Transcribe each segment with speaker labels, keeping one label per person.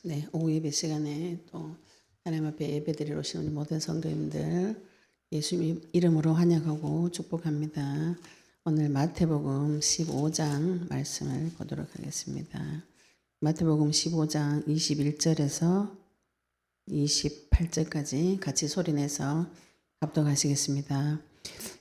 Speaker 1: 네, 오후 예배 시간에 또 하나님 앞에 예배드리러 오신 우리 모든 성도님들 예수님 이름으로 환영하고 축복합니다. 오늘 마태복음 15장 말씀을 보도록 하겠습니다. 마태복음 15장 21절에서 28절까지 같이 소리내서 합독하시겠습니다.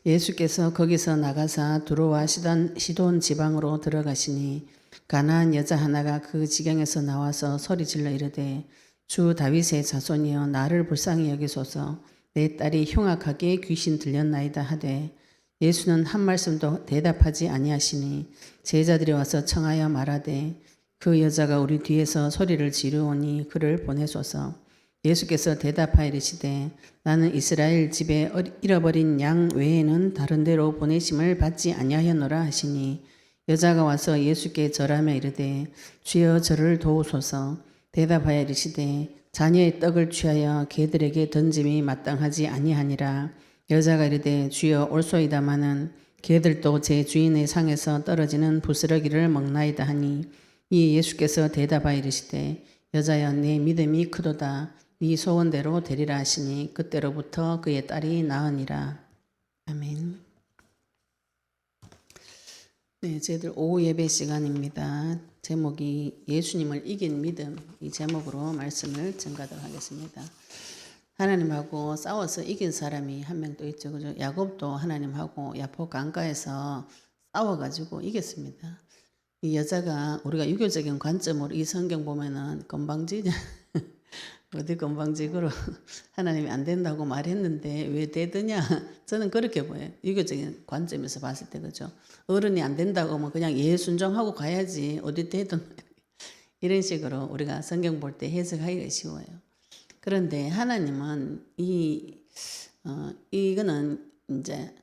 Speaker 1: 예수께서 거기서 나가사 두로와 시돈 지방으로 들어가시니 가나안 여자 하나가 그 지경에서 나와서 소리질러 이르되 주 다윗의 자손이여 나를 불쌍히 여기소서 내 딸이 흉악하게 귀신 들렸나이다 하되 예수는 한 말씀도 대답하지 아니하시니 제자들이 와서 청하여 말하되 그 여자가 우리 뒤에서 소리를 지르오니 그를 보내소서. 예수께서 대답하여 이르시되 나는 이스라엘 집에 잃어버린 양 외에는 다른 데로 보내심을 받지 아니하였노라 하시니 여자가 와서 예수께 절하며 이르되 주여 저를 도우소서. 대답하여 이르시되 자녀의 떡을 취하여 개들에게 던짐이 마땅하지 아니하니라. 여자가 이르되 주여 올소이다마는 개들도 제 주인의 상에서 떨어지는 부스러기를 먹나이다 하니 이 예수께서 대답하여 이르시되 여자여 내 믿음이 크도다. 네 소원대로 되리라 하시니 그때로부터 그의 딸이 나으니라. 아멘. 네, 저희들 오후 예배 시간입니다. 제목이 예수님을 이긴 믿음, 이 제목으로 말씀을 전가하도록 하겠습니다. 하나님하고 싸워서 이긴 사람이 한 명 또 있죠. 그죠? 야곱도 하나님하고 야포 강가에서 싸워가지고 이겼습니다. 이 여자가 우리가 유교적인 관점으로 이 성경 보면은 건방지냐 어디 건방지고로 하나님이 안 된다고 말했는데 왜 되더냐? 저는 그렇게 보여요. 유교적인 관점에서 봤을 때 그죠. 어른이 안 된다고 하면 그냥 예 순종하고 가야지 어디 되든 이런 식으로 우리가 성경 볼 때 해석하기가 쉬워요. 그런데 하나님은 이거는 이제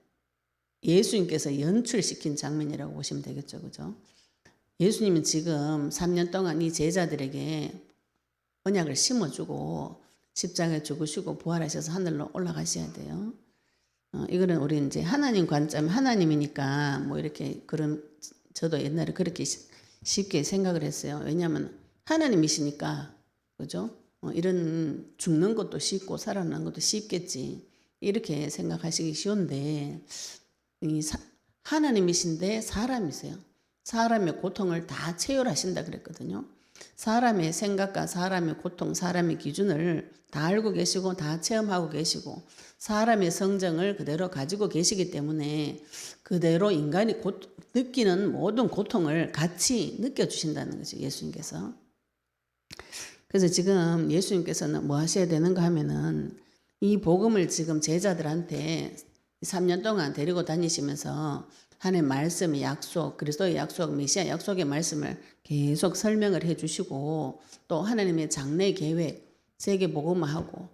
Speaker 1: 예수님께서 연출시킨 장면이라고 보시면 되겠죠, 그죠? 예수님은 지금 3년 동안 이 제자들에게 언약을 심어주고 십자가에 죽으시고 부활하셔서 하늘로 올라가셔야 돼요. 이거는 우리 이제 하나님 관점, 하나님이니까 뭐 이렇게 그런 저도 옛날에 그렇게 쉽게 생각을 했어요. 왜냐하면 하나님이시니까 그죠? 이런 죽는 것도 쉽고 살아나는 것도 쉽겠지 이렇게 생각하시기 쉬운데 하나님이신데 사람이세요. 사람의 고통을 다 체휼하신다 그랬거든요. 사람의 생각과 사람의 고통, 사람의 기준을 다 알고 계시고 다 체험하고 계시고 사람의 성정을 그대로 가지고 계시기 때문에 그대로 인간이 느끼는 모든 고통을 같이 느껴주신다는 거죠. 예수님께서. 그래서 지금 예수님께서는 뭐 하셔야 되는가 하면은 이 복음을 지금 제자들한테 3년 동안 데리고 다니시면서 하나님의 말씀의 약속, 그리스도의 약속, 메시아 약속의 말씀을 계속 설명을 해주시고 또 하나님의 장래 계획, 세계 복음화하고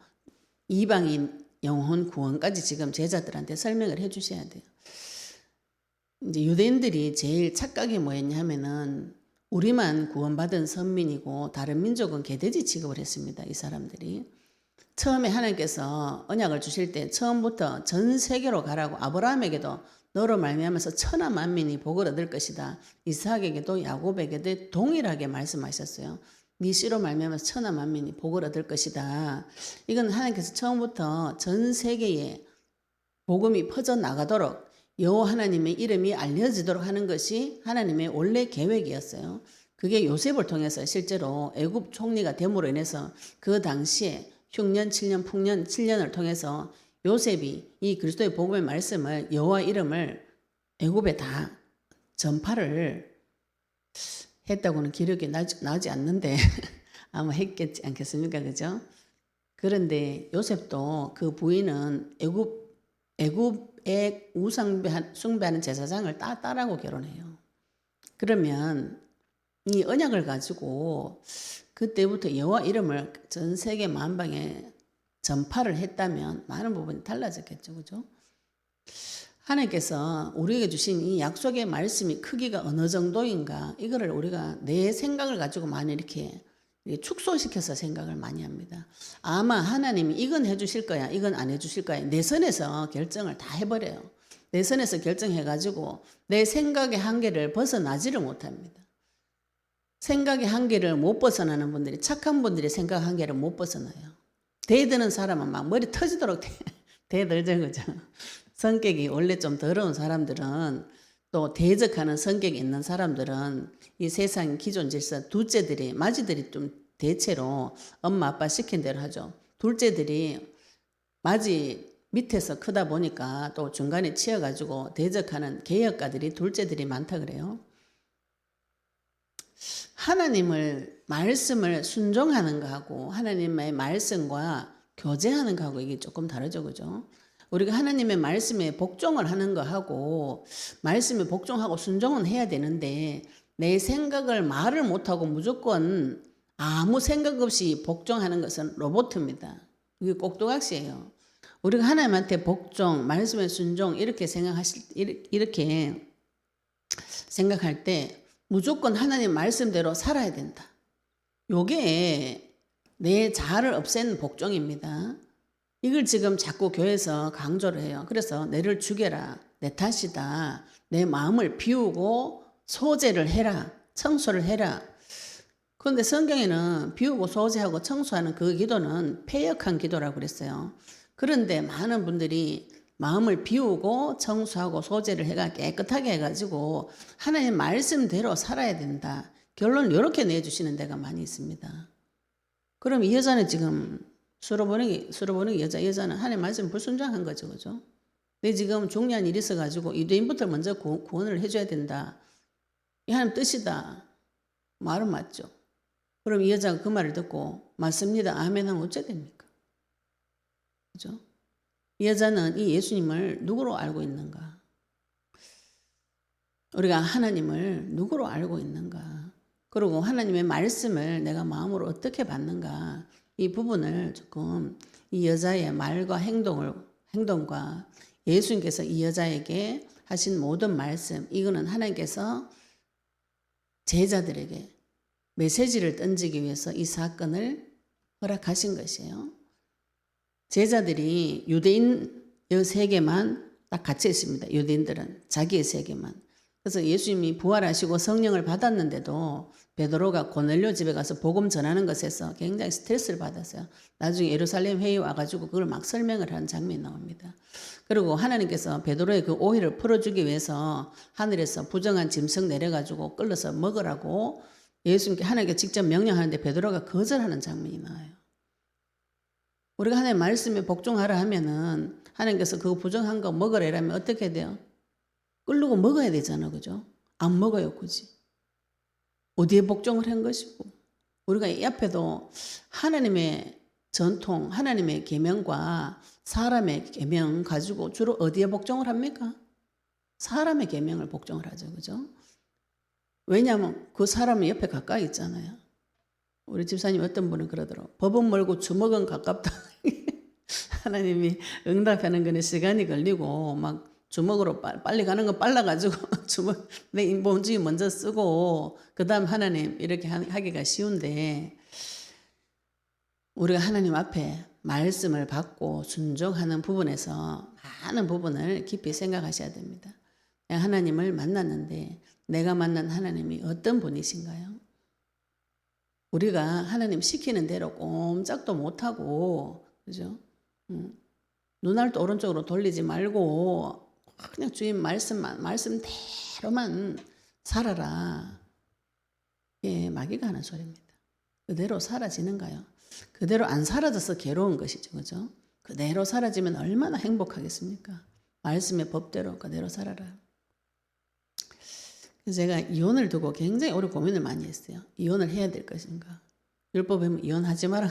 Speaker 1: 이방인 영혼 구원까지 지금 제자들한테 설명을 해주셔야 돼요. 이제 유대인들이 제일 착각이 뭐였냐 하면은 우리만 구원받은 선민이고 다른 민족은 개돼지 취급을 했습니다. 이 사람들이. 처음에 하나님께서 언약을 주실 때 처음부터 전 세계로 가라고 아브라함에게도 너로 말미암아서 천하 만민이 복을 얻을 것이다. 이삭에게도 야곱에게도 동일하게 말씀하셨어요. 네 씨로 말미암아서 천하 만민이 복을 얻을 것이다. 이건 하나님께서 처음부터 전 세계에 복음이 퍼져나가도록 여호와 하나님의 이름이 알려지도록 하는 것이 하나님의 원래 계획이었어요. 그게 요셉을 통해서 실제로 애굽 총리가 됨으로 인해서 그 당시에 흉년 7년 풍년 7년을 통해서 요셉이 이 그리스도의 복음의 말씀을 여호와 이름을 애굽에 다 전파를 했다고는 기록이 나지 않는데 아마 했겠지 않겠습니까? 그죠? 그런데 요셉도 그 부인은 애굽의 우상 숭배하는 제사장을 딸하고 결혼해요. 그러면 이 언약을 가지고 그때부터 여호와 이름을 전 세계 만방에 전파를 했다면 많은 부분이 달라졌겠죠. 그죠? 하나님께서 우리에게 주신 이 약속의 말씀이 크기가 어느 정도인가 이거를 우리가 내 생각을 가지고 많이 이렇게 축소시켜서 생각을 많이 합니다. 아마 하나님이 이건 해주실 거야, 이건 안 해주실 거야. 내 선에서 결정을 다 해버려요. 내 선에서 결정해가지고 내 생각의 한계를 벗어나지를 못합니다. 생각의 한계를 못 벗어나는 분들이, 착한 분들이 생각 한계를 못 벗어나요. 대드는 사람은 막 머리 터지도록 대들죠, 그죠? 성격이 원래 좀 더러운 사람들은, 또 대적하는 성격이 있는 사람들은 이 세상 기존 질서, 둘째들이, 마지들이 좀 대체로 엄마 아빠 시킨 대로 하죠. 둘째들이 마지 밑에서 크다 보니까 또 중간에 치여가지고 대적하는 개혁가들이, 둘째들이 많다 그래요. 하나님을, 말씀을 순종하는 거하고 하나님의 말씀과 교제하는 거하고 이게 조금 다르죠, 그죠? 우리가 하나님의 말씀에 복종을 하는 거하고, 말씀에 복종하고 순종은 해야 되는데 내 생각을 말을 못하고 무조건 아무 생각 없이 복종하는 것은 로봇입니다. 이게 꼭두각시예요. 우리가 하나님한테 복종, 말씀에 순종 이렇게 이렇게 생각할 때 무조건 하나님 말씀대로 살아야 된다. 요게 내 자아를 없애는 복종입니다. 이걸 지금 자꾸 교회에서 강조를 해요. 그래서 내를 죽여라, 내 탓이다, 내 마음을 비우고 소재를 해라, 청소를 해라. 그런데 성경에는 비우고 소재하고 청소하는 그 기도는 패역한 기도라고 그랬어요. 그런데 많은 분들이 마음을 비우고 청소하고 소재를 해가 깨끗하게 해가지고 하나님 말씀대로 살아야 된다. 결론을 이렇게 내주시는 데가 많이 있습니다. 그럼 이 여자는 지금 수로 보는 여자는 하나님 말씀 불순종한 거죠, 그죠? 내 지금 중요한 일이 있어가지고 유대인부터 먼저 구원을 해줘야 된다. 이 하나님 뜻이다. 말은 맞죠. 그럼 이 여자가 그 말을 듣고 맞습니다, 아멘 하면 어째 됩니까? 그죠? 이 여자는 이 예수님을 누구로 알고 있는가? 우리가 하나님을 누구로 알고 있는가? 그리고 하나님의 말씀을 내가 마음으로 어떻게 받는가? 이 부분을 조금 이 여자의 말과 행동과 예수님께서 이 여자에게 하신 모든 말씀, 이거는 하나님께서 제자들에게 메시지를 던지기 위해서 이 사건을 허락하신 것이에요. 제자들이 유대인의 세계만 딱 갇혀 있습니다. 유대인들은 자기의 세계만. 그래서 예수님이 부활하시고 성령을 받았는데도 베드로가 고넬료 집에 가서 복음 전하는 것에서 굉장히 스트레스를 받았어요. 나중에 예루살렘 회의 와가지고 그걸 막 설명을 하는 장면이 나옵니다. 그리고 하나님께서 베드로의 그 오해를 풀어주기 위해서 하늘에서 부정한 짐승 내려가지고 끌어서 먹으라고 예수님께 하나님께 직접 명령하는데 베드로가 거절하는 장면이 나와요. 우리가 하나님의 말씀에 복종하라 하면은 하나님께서 그거 부정한 거 먹으라 이러면 어떻게 돼요? 끌고 먹어야 되잖아, 그죠? 안 먹어요, 굳이. 어디에 복종을 한 것이고. 우리가 이 앞에도 하나님의 전통, 하나님의 계명과 사람의 계명 가지고 주로 어디에 복종을 합니까? 사람의 계명을 복종을 하죠, 그죠? 왜냐하면 그 사람은 옆에 가까이 있잖아요. 우리 집사님 어떤 분은 그러더라고요. 법은 멀고 주먹은 가깝다. 하나님이 응답하는 거는 시간이 걸리고 막 주먹으로 빨리 가는 거 빨라가지고 주먹 내 인본주의 먼저 쓰고 그 다음 하나님 이렇게 하기가 쉬운데 우리가 하나님 앞에 말씀을 받고 순종하는 부분에서 많은 부분을 깊이 생각하셔야 됩니다. 하나님을 만났는데 내가 만난 하나님이 어떤 분이신가요? 우리가 하나님 시키는 대로 꼼짝도 못하고, 그죠? 눈알 또 오른쪽으로 돌리지 말고, 그냥 주님 말씀대로만 살아라. 예, 마귀가 하는 소리입니다. 그대로 사라지는가요? 그대로 안 사라져서 괴로운 것이죠, 그죠? 그대로 사라지면 얼마나 행복하겠습니까? 말씀의 법대로 그대로 살아라. 제가 이혼을 두고 굉장히 오래 고민을 많이 했어요. 이혼을 해야 될 것인가. 율법에 보면 이혼하지 마라,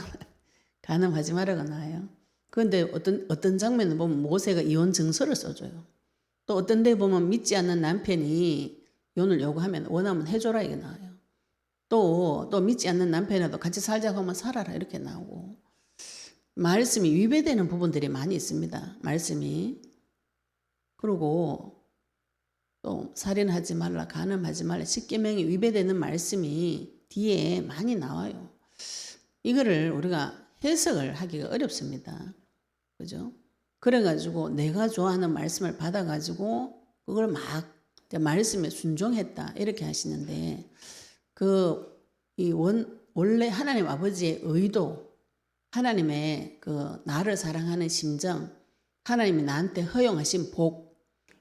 Speaker 1: 간음하지 마라가 나와요. 그런데 어떤 장면을 보면 모세가 이혼 증서를 써줘요. 또 어떤 데 보면 믿지 않는 남편이 이혼을 요구하면 원하면 해줘라 이게 나와요. 또 믿지 않는 남편이라도 같이 살자고 하면 살아라 이렇게 나오고. 말씀이 위배되는 부분들이 많이 있습니다. 말씀이. 그리고 또 살인하지 말라, 간음하지 말라, 십계명이 위배되는 말씀이 뒤에 많이 나와요. 이거를 우리가 해석을 하기가 어렵습니다. 그죠? 그래가지고 내가 좋아하는 말씀을 받아가지고 그걸 막 말씀에 순종했다 이렇게 하시는데 그 원래 하나님 아버지의 의도, 하나님의 그 나를 사랑하는 심정, 하나님이 나한테 허용하신 복,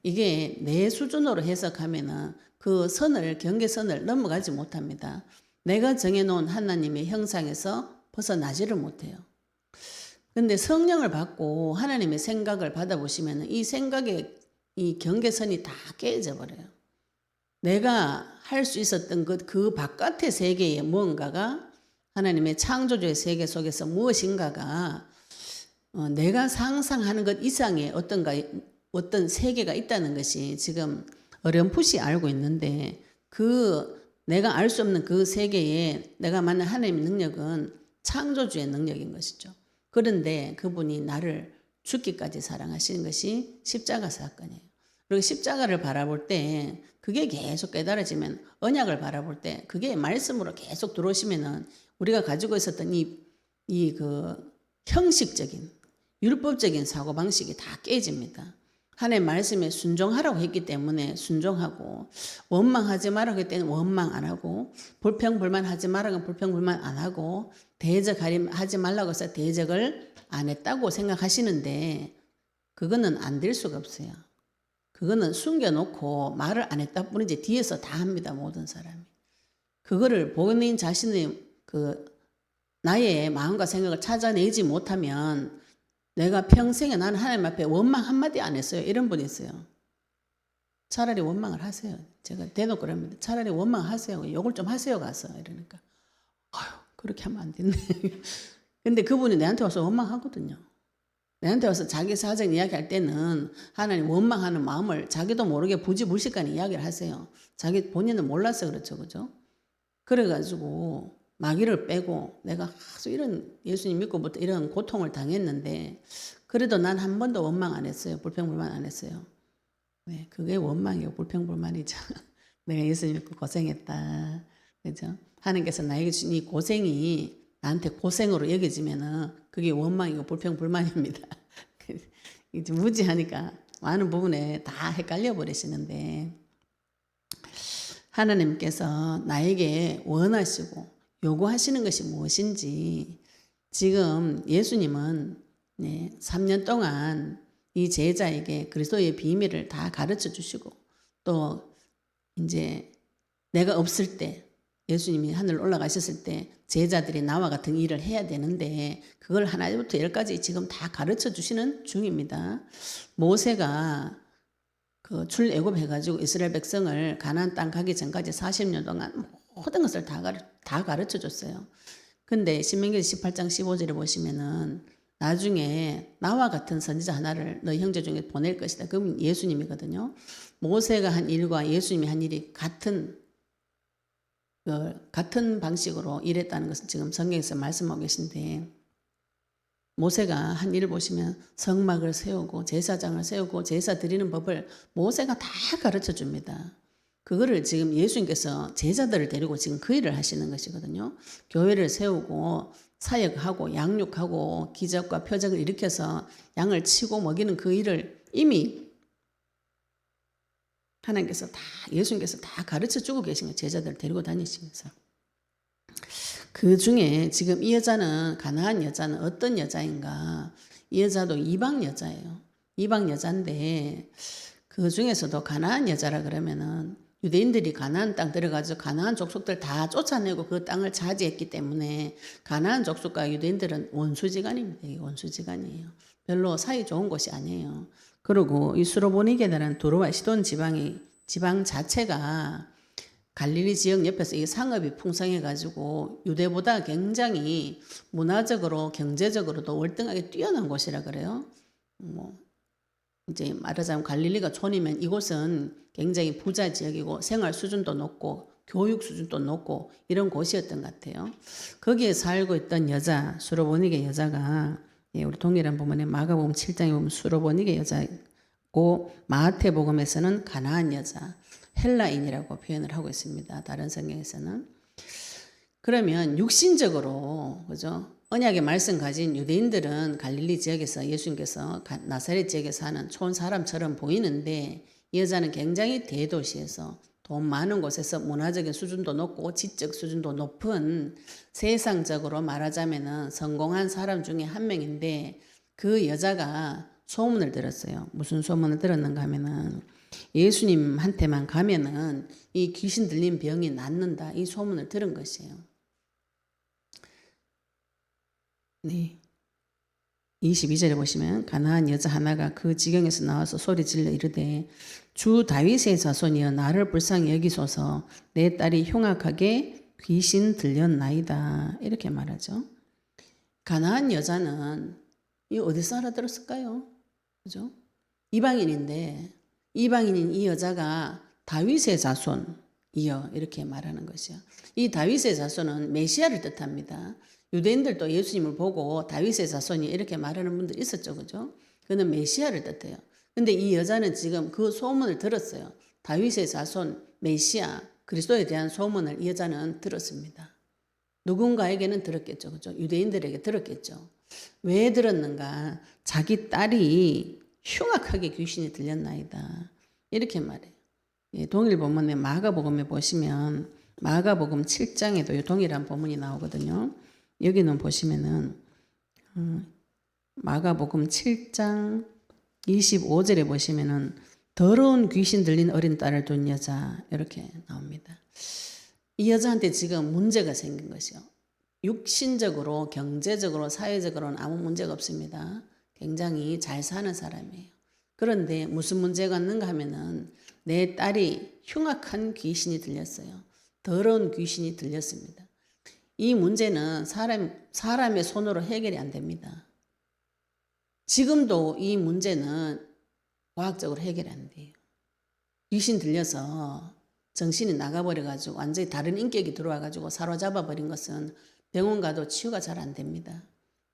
Speaker 1: 이게 내 수준으로 해석하면은 그 경계선을 넘어가지 못합니다. 내가 정해놓은 하나님의 형상에서 벗어나지를 못해요. 근데 성령을 받고 하나님의 생각을 받아보시면 이 생각의 이 경계선이 다 깨져 버려요. 내가 할 수 있었던 그 바깥의 세계에 무언가가 하나님의 창조주의 세계 속에서 무엇인가가 내가 상상하는 것 이상의 어떤 세계가 있다는 것이 지금 어렴풋이 알고 있는데 내가 알 수 없는 그 세계에 내가 만난 하나님의 능력은 창조주의 능력인 것이죠. 그런데 그분이 나를 죽기까지 사랑하시는 것이 십자가 사건이에요. 그리고 십자가를 바라볼 때 그게 계속 깨달아지면 언약을 바라볼 때 그게 말씀으로 계속 들어오시면은 우리가 가지고 있었던 그 형식적인 율법적인 사고방식이 다 깨집니다. 하나님 말씀에 순종하라고 했기 때문에 순종하고 원망하지 말라고 했을 때는 원망 안 하고 불평불만하지 말라고 하면 불평불만 안 하고 대적하지 말라고 해서 대적을 안 했다고 생각하시는데 그거는 안 될 수가 없어요. 그거는 숨겨놓고 말을 안 했다 뿐이지 뒤에서 다 합니다. 모든 사람이. 그거를 본인 자신의 나의 마음과 생각을 찾아내지 못하면 내가 평생에 나는 하나님 앞에 원망 한마디 안 했어요. 이런 분이 있어요. 차라리 원망을 하세요. 제가 대놓고 그럽니다. 차라리 원망하세요. 욕을 좀 하세요. 가서. 이러니까. 아유, 그렇게 하면 안 됐네. 근데 그분이 내한테 와서 원망하거든요. 내한테 와서 자기 사정 이야기할 때는 하나님 원망하는 마음을 자기도 모르게 부지불식간에 이야기를 하세요. 자기 본인은 몰라서 그렇죠. 그죠? 그래가지고 마귀를 빼고 내가 아주 이런 예수님 믿고부터 이런 고통을 당했는데 그래도 난 한 번도 원망 안 했어요. 불평불만 안 했어요. 네, 그게 원망이고 불평불만이죠. 내가 예수님 믿고 고생했다. 그죠? 하나님께서 나에게 주신 이 고생이 나한테 고생으로 여겨지면은 그게 원망이고 불평불만입니다. 이제 무지하니까 많은 부분에 다 헷갈려 버리시는데 하나님께서 나에게 원하시고 요구하시는 것이 무엇인지 지금 예수님은 3년 동안 이 제자에게 그리스도의 비밀을 다 가르쳐 주시고 또 이제 내가 없을 때 예수님이 하늘 올라가셨을 때 제자들이 나와 같은 일을 해야 되는데 그걸 하나부터 열까지 지금 다 가르쳐 주시는 중입니다. 모세가 그 출애굽 해가지고 이스라엘 백성을 가나안 땅 가기 전까지 40년 동안 모든 것을 다 가르쳐 줬어요. 근데 신명기 18장 15절에 보시면은 나중에 나와 같은 선지자 하나를 너희 형제 중에 보낼 것이다. 그건 예수님이거든요. 모세가 한 일과 예수님이 한 일이 같은 방식으로 일했다는 것을 지금 성경에서 말씀하고 계신데 모세가 한 일을 보시면 성막을 세우고 제사장을 세우고 제사 드리는 법을 모세가 다 가르쳐 줍니다. 그거를 지금 예수님께서 제자들을 데리고 지금 그 일을 하시는 것이거든요. 교회를 세우고 사역하고 양육하고 기적과 표적을 일으켜서 양을 치고 먹이는 그 일을 이미 하나님께서 예수님께서 다 가르쳐 주고 계신 거예요. 제자들을 데리고 다니시면서. 그 중에 지금 이 여자는 가나안 여자는 어떤 여자인가? 이 여자도 이방 여자예요. 이방 여자인데 그 중에서도 가나안 여자라 그러면은 유대인들이 가나안 땅 들어가서 가나안 족속들 다 쫓아내고 그 땅을 차지했기 때문에 가나안 족속과 유대인들은 원수지간입니다. 원수지간이에요. 별로 사이 좋은 곳이 아니에요. 그리고 이 수로보니게라는 두로와 시돈 지방 자체가 갈릴리 지역 옆에서 이 상업이 풍성해가지고 유대보다 굉장히 문화적으로 경제적으로도 월등하게 뛰어난 곳이라 그래요. 이제 말하자면 갈릴리가 촌이면 이곳은 굉장히 부자 지역이고 생활 수준도 높고 교육 수준도 높고 이런 곳이었던 것 같아요. 거기에 살고 있던 여자, 수로보니게 여자가 우리 동일한 부분에 마가복음 7장에 보면 수로보니게 여자고 마태복음에서는 가나안 여자, 헬라인이라고 표현을 하고 있습니다. 다른 성경에서는. 그러면 육신적으로 그죠? 언약의 말씀 가진 유대인들은 갈릴리 지역에서 예수님께서 나사렛 지역에 사는 촌 사람처럼 보이는데 이 여자는 굉장히 대도시에서 돈 많은 곳에서 문화적인 수준도 높고 지적 수준도 높은 세상적으로 말하자면은 성공한 사람 중에 한 명인데 그 여자가 소문을 들었어요. 무슨 소문을 들었는가 하면은 예수님한테만 가면은 이 귀신 들린 병이 낫는다. 이 소문을 들은 것이에요. 네. 22절에 보시면 가나안 여자 하나가 그 지경에서 나와서 소리 질러 이르되 주 다윗의 자손이여 나를 불쌍히 여기소서 내 딸이 흉악하게 귀신 들렸나이다. 이렇게 말하죠. 가나안 여자는 이 어디서 알아들었을까요? 그죠? 이방인인데 이방인인 이 여자가 다윗의 자손이여 이렇게 말하는 것이요. 이 다윗의 자손은 메시아를 뜻합니다. 유대인들도 예수님을 보고 다윗의 자손이 이렇게 말하는 분들 있었죠. 그죠? 그는 메시아를 뜻해요. 근데 이 여자는 지금 그 소문을 들었어요. 다윗의 자손, 메시아, 그리스도에 대한 소문을 이 여자는 들었습니다. 누군가에게는 들었겠죠. 그죠? 유대인들에게 들었겠죠. 왜 들었는가? 자기 딸이 흉악하게 귀신이 들렸나이다. 이렇게 말해요. 예, 동일 본문의 마가복음에 보시면 마가복음 7장에도 이 동일한 본문이 나오거든요. 여기는 보시면은 마가복음 7장 25절에 보시면은 더러운 귀신 들린 어린 딸을 둔 여자 이렇게 나옵니다. 이 여자한테 지금 문제가 생긴 것이요. 육신적으로, 경제적으로, 사회적으로는 아무 문제가 없습니다. 굉장히 잘 사는 사람이에요. 그런데 무슨 문제가 있는가 하면은 내 딸이 흉악한 귀신이 들렸어요. 더러운 귀신이 들렸습니다. 이 문제는 사람의 손으로 해결이 안 됩니다. 지금도 이 문제는 과학적으로 해결이 안 돼요. 귀신 들려서 정신이 나가버려가지고 완전히 다른 인격이 들어와가지고 사로잡아버린 것은 병원 가도 치유가 잘 안 됩니다.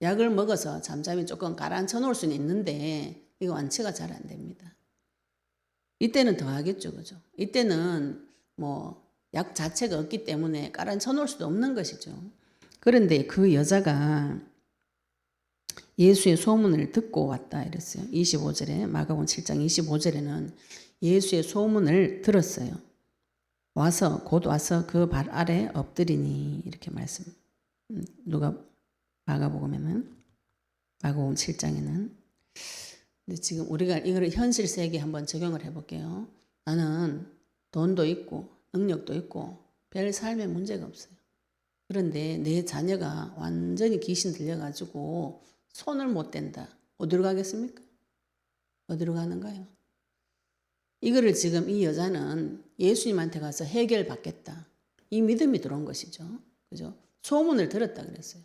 Speaker 1: 약을 먹어서 잠잠히 조금 가라앉혀 놓을 수는 있는데 이거 완치가 잘 안 됩니다. 이때는 더 하겠죠. 그죠? 이때는 뭐 약 자체가 없기 때문에 가라앉혀 놓을 수도 없는 것이죠. 그런데 그 여자가 예수의 소문을 듣고 왔다 이랬어요. 25절에 마가복음 7장 25절에는 예수의 소문을 들었어요. 곧 와서 그 발 아래 엎드리니 이렇게 말씀. 누가 마가복음에는 마가복음 7장에는 근데 지금 우리가 이걸 현실 세계에 한번 적용을 해볼게요. 나는 돈도 있고 능력도 있고 별 삶에 문제가 없어요. 그런데 내 자녀가 완전히 귀신 들려가지고 손을 못 댄다. 어디로 가겠습니까? 어디로 가는가요? 이거를 지금 이 여자는 예수님한테 가서 해결받겠다. 이 믿음이 들어온 것이죠. 그죠? 소문을 들었다 그랬어요.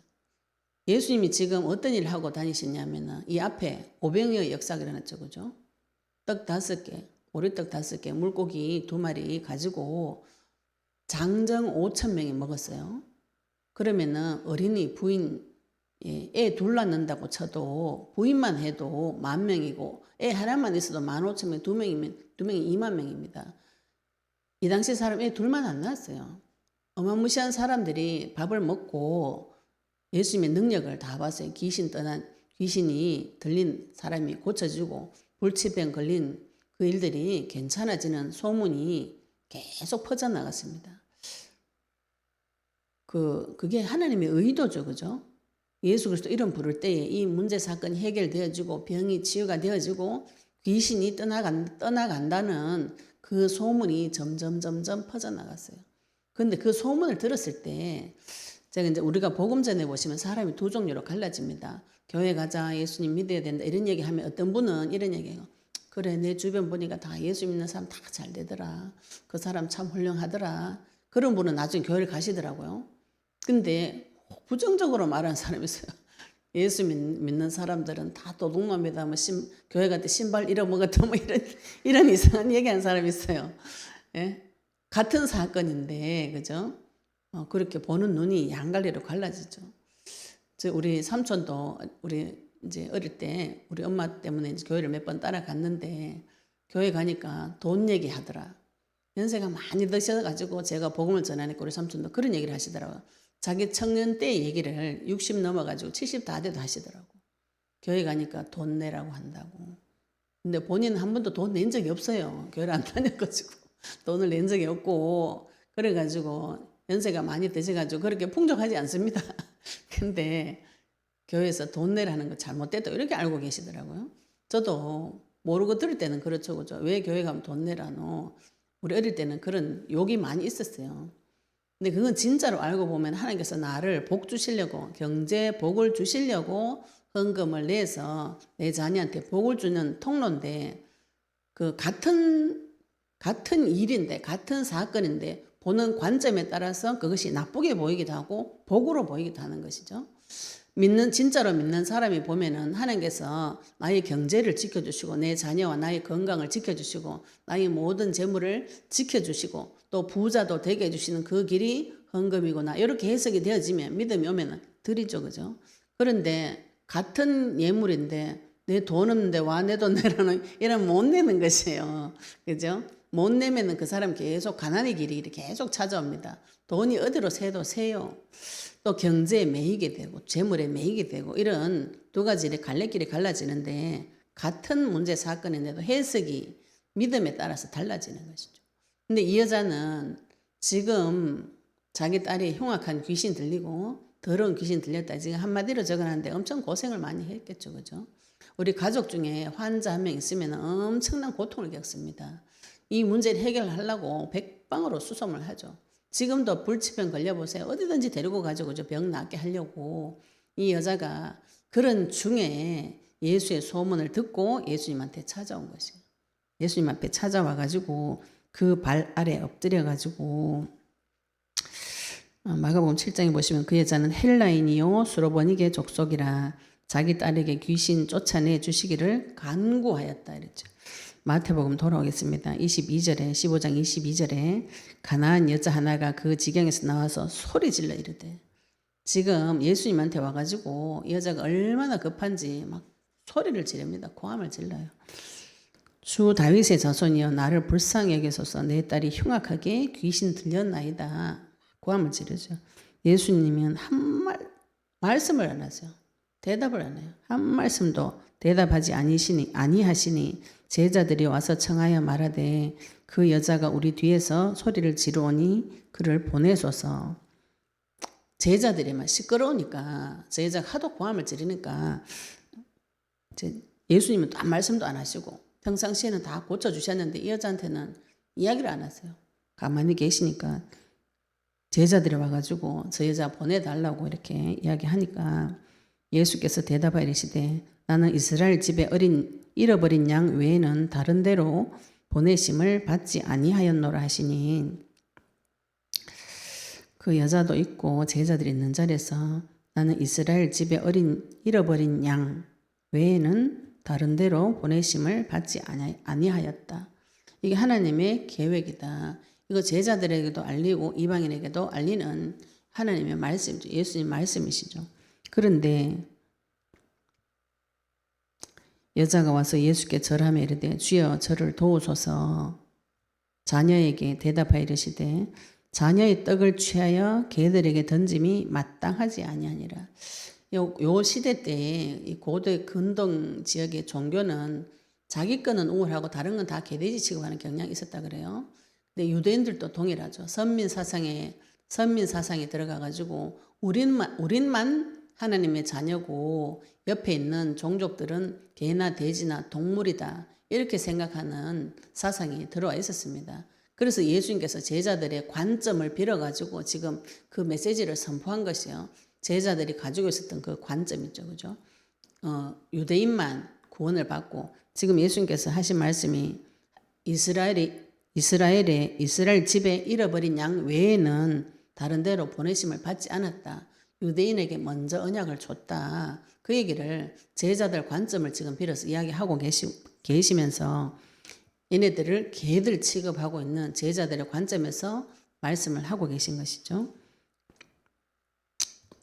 Speaker 1: 예수님이 지금 어떤 일을 하고 다니셨냐면은 이 앞에 오병이어의 역사가 일어났죠. 그죠? 떡 5개, 오리떡 5개, 물고기 2마리 가지고 장정 5,000명이 먹었어요. 그러면은 어린이 부인, 애 둘 낳는다고 쳐도 부인만 해도 10,000명이고 애 하나만 있어도 15,000명, 2명이 20,000명입니다. 이 당시 사람 애 둘만 안 낳았어요. 어마무시한 사람들이 밥을 먹고 예수님의 능력을 다 봤어요. 귀신이 들린 사람이 고쳐지고 불치병 걸린 그 일들이 괜찮아지는 소문이 계속 퍼져나갔습니다. 그게 하나님의 의도죠. 그죠? 예수 그리스도 이름 부를 때에 이 문제 사건이 해결되어지고 병이 치유가 되어지고 귀신이 떠나간다는 그 소문이 점점 퍼져나갔어요. 그런데 그 소문을 들었을 때 제가 이제 우리가 복음 전에 보시면 사람이 두 종류로 갈라집니다. 교회 가자, 예수님 믿어야 된다 이런 얘기하면 어떤 분은 이런 얘기해요. 그래 내 주변 보니까 다 예수 믿는 사람 다 잘 되더라. 그 사람 참 훌륭하더라. 그런 분은 나중에 교회를 가시더라고요. 근데 부정적으로 말하는 사람이 있어요. 예수 믿는 사람들은 다 도둑놈이다. 뭐 교회 갈 때 신발 잃어먹었다. 뭐 이런 이상한 얘기하는 사람이 있어요. 예? 같은 사건인데, 그죠? 그렇게 보는 눈이 양갈래로 갈라지죠. 우리 삼촌도 우리 이제 어릴 때 우리 엄마 때문에 이제 교회를 몇 번 따라갔는데 교회 가니까 돈 얘기하더라. 연세가 많이 드셔가지고 제가 복음을 전하니까 우리 삼촌도 그런 얘기를 하시더라고요. 자기 청년 때 얘기를 60 넘어가지고 70 다 돼도 하시더라고. 교회 가니까 돈 내라고 한다고. 근데 본인은 한 번도 돈 낸 적이 없어요. 교회를 안 다녀가지고. 돈을 낸 적이 없고 그래가지고 연세가 많이 드셔가지고 그렇게 풍족하지 않습니다. 근데 교회에서 돈 내라는 거 잘못됐다 이렇게 알고 계시더라고요. 저도 모르고 들을 때는 그렇죠, 그죠? 왜 교회 가면 돈 내라노? 우리 어릴 때는 그런 욕이 많이 있었어요. 근데 그건 진짜로 알고 보면 하나님께서 나를 복 주시려고 경제 복을 주시려고 헌금을 내서 내 자녀한테 복을 주는 통로인데 그 같은 일인데 같은 사건인데 보는 관점에 따라서 그것이 나쁘게 보이기도 하고 복으로 보이기도 하는 것이죠. 진짜로 믿는 사람이 보면은 하나님께서 나의 경제를 지켜주시고 내 자녀와 나의 건강을 지켜주시고 나의 모든 재물을 지켜주시고 또 부자도 되게 해주시는 그 길이 헌금이구나 이렇게 해석이 되어지면 믿음이 오면은 드리죠, 그죠? 그런데 같은 예물인데 내 돈 없는데 와 내 돈 내라는 이런 못 내는 것이에요, 그죠? 못 내면은 그 사람 계속 가난의 길이 이렇게 계속 찾아옵니다. 돈이 어디로 새도 새요. 또 경제에 매이게 되고 재물에 매이게 되고 이런 두 가지의 갈래길이 갈라지는데 같은 문제 사건인데도 해석이 믿음에 따라서 달라지는 것이죠. 근데 이 여자는 지금 자기 딸이 흉악한 귀신 들리고 더러운 귀신 들렸다 지금 한마디로 적어놨는데 엄청 고생을 많이 했겠죠, 그죠? 우리 가족 중에 환자 한 명 있으면 엄청난 고통을 겪습니다. 이 문제를 해결하려고 백방으로 수소문을 하죠. 지금도 불치병 걸려보세요. 어디든지 데리고 가지고 병 낫게 하려고 이 여자가 그런 중에 예수의 소문을 듣고 예수님한테 찾아온 것이에요. 예수님 앞에 찾아와가지고 그 발 아래 엎드려가지고 마가복음 7장에 보시면 그 여자는 헬라인이요 수로보니게 족속이라 자기 딸에게 귀신 쫓아내 주시기를 간구하였다 이랬죠. 마태복음 돌아오겠습니다. 22절에 15장 22절에 가나안 여자 하나가 그 지경에서 나와서 소리 질러 이르되 지금 예수님한테 와가지고 이 여자가 얼마나 급한지 막 소리를 지릅니다. 고함을 질러요. 주 다윗의 자손이여 나를 불쌍히 여기소서 내 딸이 흉악하게 귀신 들렸나이다. 고함을 지르죠. 예수님은 말씀을 안 하세요. 대답을 안 해요. 한 말씀도 대답하지 아니하시니 제자들이 와서 청하여 말하되 그 여자가 우리 뒤에서 소리를 지르오니 그를 보내소서. 제자들이 막 시끄러우니까 제자가 하도 고함을 지르니까 예수님은 또 한 말씀도 안 하시고 평상시에는 다 고쳐주셨는데 이 여자한테는 이야기를 안 하세요. 가만히 계시니까 제자들이 와가지고 저 여자 보내달라고 이렇게 이야기하니까 예수께서 대답하여 이르시되 나는 이스라엘 집에 잃어버린 양 외에는 다른 데로 보내심을 받지 아니하였노라 하시니 그 여자도 있고 제자들이 있는 자리에서 나는 이스라엘 집에 잃어버린 양 외에는 다른 데로 보내심을 받지 아니하였다. 이게 하나님의 계획이다. 이거 제자들에게도 알리고 이방인에게도 알리는 하나님의 말씀이죠. 예수님 말씀이시죠. 그런데 여자가 와서 예수께 절하며 이르되 주여 저를 도우소서. 자녀에게 대답하여 이르시되 자녀의 떡을 취하여 개들에게 던짐이 마땅하지 아니하니라. 요 시대 때 이 고대 근동 지역의 종교는 자기 거는 우월하고 다른 건 다 개돼지 취급하는 경향이 있었다 그래요. 근데 유대인들도 동일하죠. 선민 사상에 들어가 가지고 우린만 하나님의 자녀고 옆에 있는 종족들은 개나 돼지나 동물이다 이렇게 생각하는 사상이 들어와 있었습니다. 그래서 예수님께서 제자들의 관점을 빌어가지고 지금 그 메시지를 선포한 것이요. 제자들이 가지고 있었던 그 관점이죠, 그죠? 유대인만 구원을 받고 지금 예수님께서 하신 말씀이 이스라엘 집에 잃어버린 양 외에는 다른 데로 보내심을 받지 않았다. 유대인에게 먼저 언약을 줬다. 그 얘기를 제자들 관점을 지금 빌어서 이야기하고 계시면서 얘네들을 개들 취급하고 있는 제자들의 관점에서 말씀을 하고 계신 것이죠.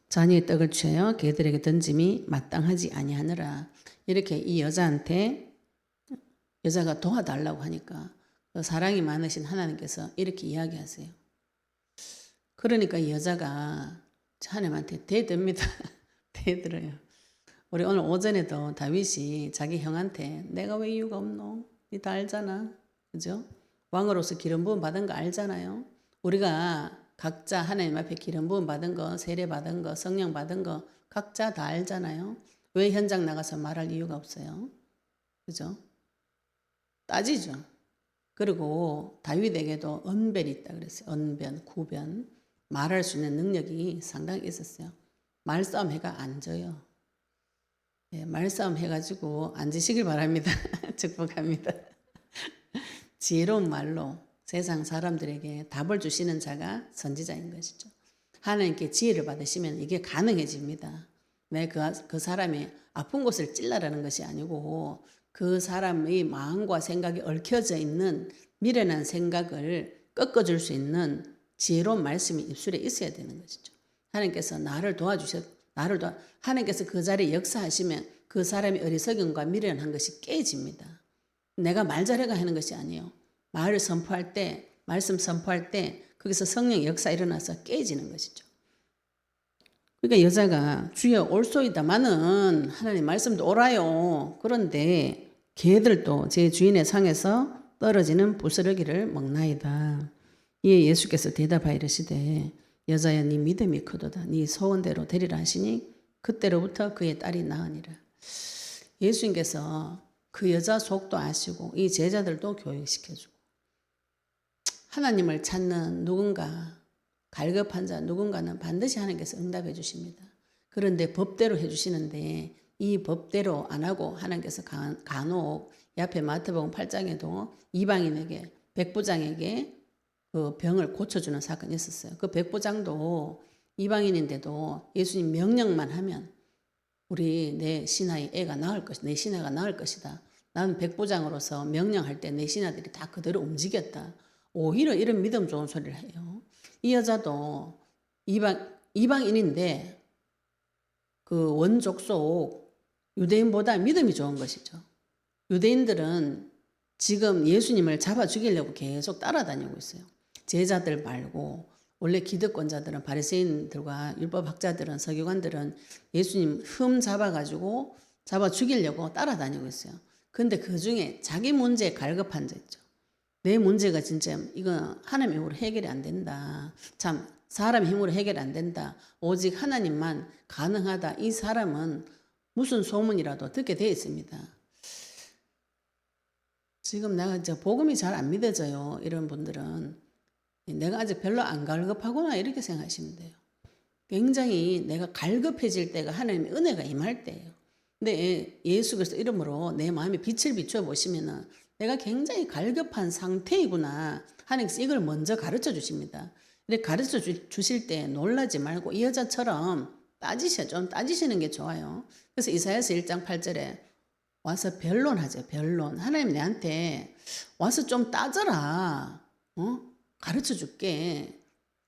Speaker 1: 자녀의 떡을 취하여 개들에게 던짐이 마땅하지 아니하느라 이렇게 이 여자한테 여자가 도와달라고 하니까 사랑이 많으신 하나님께서 이렇게 이야기하세요. 그러니까 이 여자가 하나님한테 대듭니다. 대들어요. 우리 오늘 오전에도 다윗이 자기 형한테 내가 왜 이유가 없노? 니 다 알잖아. 그죠? 왕으로서 기름 부음 받은 거 알잖아요. 우리가 각자 하나님 앞에 기름 부음 받은 거, 세례 받은 거, 성령 받은 거 각자 다 알잖아요. 왜 현장 나가서 말할 이유가 없어요? 그죠? 따지죠. 그리고 다윗에게도 언변이 있다 그랬어요. 언변, 구변. 말할 수 있는 능력이 상당히 있었어요. 말싸움 해가 안 져요. 예, 말싸움 해가지고 앉으시길 바랍니다. 축복합니다. 지혜로운 말로 세상 사람들에게 답을 주시는 자가 선지자인 것이죠. 하나님께 지혜를 받으시면 이게 가능해집니다. 그 사람의 아픈 곳을 찔러라는 것이 아니고 그 사람의 마음과 생각이 얽혀져 있는 미련한 생각을 꺾어줄 수 있는 지혜로운 말씀이 입술에 있어야 되는 것이죠. 하나님께서 하나님께서 그 자리에 역사하시면 그 사람의 어리석음과 미련한 것이 깨집니다. 내가 말 잘해가 하는 것이 아니에요. 말을 선포할 때, 말씀 선포할 때 거기서 성령의 역사 일어나서 깨지는 것이죠. 그러니까 여자가 주여 올소이다마는 하나님 말씀도 오라요. 그런데 개들도 제 주인의 상에서 떨어지는 부스러기를 먹나이다. 이에 예수께서 대답하여 이르시되 여자야 네 믿음이 크도다. 네 소원대로 되리라 하시니 그때로부터 그의 딸이 나으니라. 예수님께서 그 여자 속도 아시고 이 제자들도 교육시켜주고 하나님을 찾는 누군가 갈급한 자 누군가는 반드시 하나님께서 응답해 주십니다. 그런데 법대로 해주시는데 이 법대로 안 하고 하나님께서 간혹 옆에 마태복음 8장에도 이방인에게 백부장에게 그 병을 고쳐주는 사건이 있었어요. 그 백부장도 이방인인데도 예수님 명령만 하면 우리 내 신하의 애가 나을 것이다. 내 신하가 나을 것이다. 나는 백부장으로서 명령할 때 내 신하들이 다 그대로 움직였다. 오히려 이런 믿음 좋은 소리를 해요. 이 여자도 이방인인데 그 원족 속 유대인보다 믿음이 좋은 것이죠. 유대인들은 지금 예수님을 잡아 죽이려고 계속 따라다니고 있어요. 제자들 말고 원래 기득권자들은 바리새인들과 율법학자들은 서기관들은 예수님 잡아가지고 잡아 죽이려고 따라다니고 있어요. 근데 그 중에 자기 문제에 갈급한 자 있죠. 내 문제가 진짜 이거 하나님의 힘으로 해결이 안 된다. 참 사람의 힘으로 해결이 안 된다. 오직 하나님만 가능하다. 이 사람은 무슨 소문이라도 듣게 되어 있습니다. 지금 내가 이제 복음이 잘 안 믿어져요. 이런 분들은 내가 아직 별로 안 갈급하구나 이렇게 생각하시면 돼요. 굉장히 내가 갈급해질 때가 하나님의 은혜가 임할 때예요. 근데 예수 그리스도 이름으로 내 마음에 빛을 비춰 보시면은 내가 굉장히 갈급한 상태이구나. 하나님께서 이걸 먼저 가르쳐 주십니다. 이렇게 가르쳐 주실 때 놀라지 말고 이 여자처럼 좀 따지시는 게 좋아요. 그래서 이사야서 1장 8절에 와서 변론하죠. 변론. 하나님 내한테 와서 좀 따져라. 가르쳐 줄게.